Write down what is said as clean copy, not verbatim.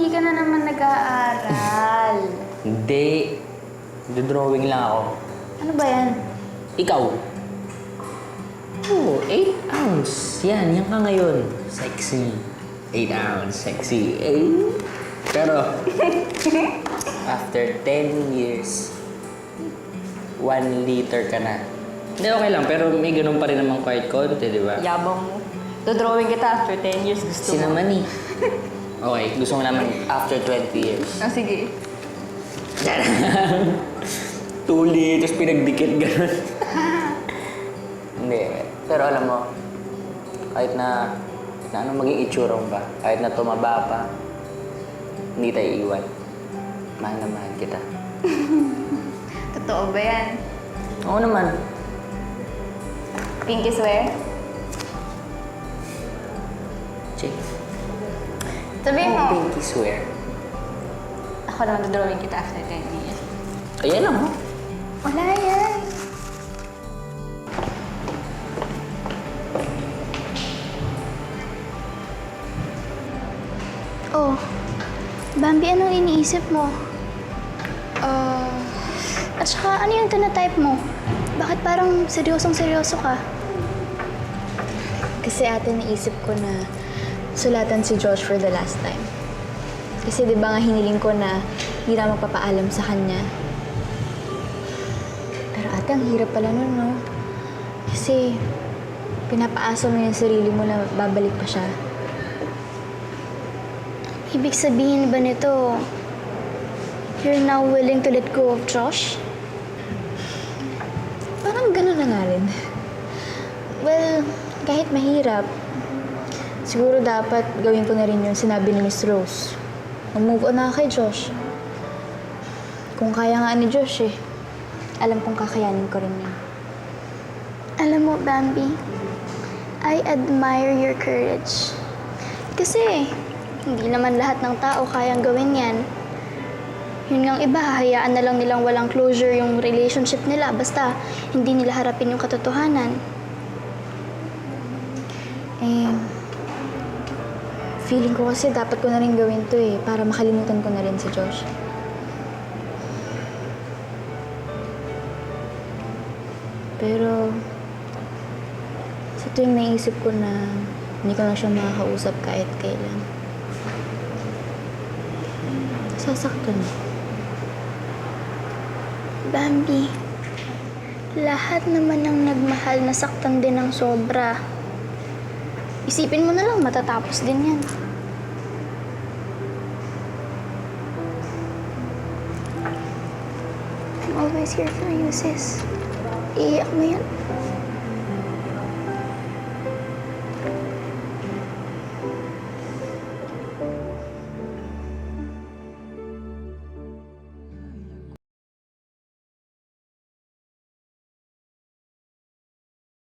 hindi ka na naman nag-aaral. Hindi. Dodrawing lang ako. Ano ba yan? Ikaw? Oh, 8 ounce. Yan ka ngayon. Sexy. 8 ounce. Sexy. Pero, after 10 years, 1 liter ka na. Hindi, okay lang. Pero may ganun pa rin naman kahit konti, di ba? Yabang mo. Dodrawing kita after 10 years. Gusto mo. Sinaman eh. Okay, gusto mo naman after 20 years. Ah, sige. 2 liters, pinagdikit, gano'n. Hindi, pero alam mo, kahit na ano maging itsura mo ba, kahit na tumaba pa, hindi tayo iiwan. Mahal na mahal kita. Totoo ba yan? Oo naman. Pinky swear? Check. Sabihin mo, Pinky swear. ako naman dodrawing kita after 10 years. Ayan lang, oh. Wala yan. Oh, Bambi, anong iniisip mo? At saka, ano yung tinatype mo? Bakit parang seryosong-seryoso ka? Kasi ate, naisip ko na sulatan si Josh for the last time. Kasi di ba nga hiniling ko na hindi na magpapaalam sa kanya. Pero ate, ang hirap pala nun, no? Kasi pinapaasa mo yung sarili mo na babalik pa siya. Ibig sabihin ba nito, you're now willing to let go of Josh? Parang gano'n na nga rin. Well, kahit mahirap, siguro dapat gawin ko na rin yung sinabi ni Miss Rose. Mag-move on na kay Josh. Kung kaya nga ni Josh eh, alam kong kakayanin ko rin yun. Alam mo, Bambi, I admire your courage. Kasi, hindi naman lahat ng tao kayang gawin yan. Yun ngang iba, hahayaan na lang nilang walang closure yung relationship nila basta hindi nila harapin yung katotohanan. Eh, feeling ko kasi dapat ko na rin gawin to eh, para makalimutan ko na rin si Josh. Pero, sa tuwing naisip ko na hindi ko na siya makakausap kahit kailan, sasaktan ako. Bambi, lahat naman ng nagmahal na saktan din ng sobra. Isipin mo na lang, matatapos din yan. I'm always here for you, sis. Iiyak mo yan.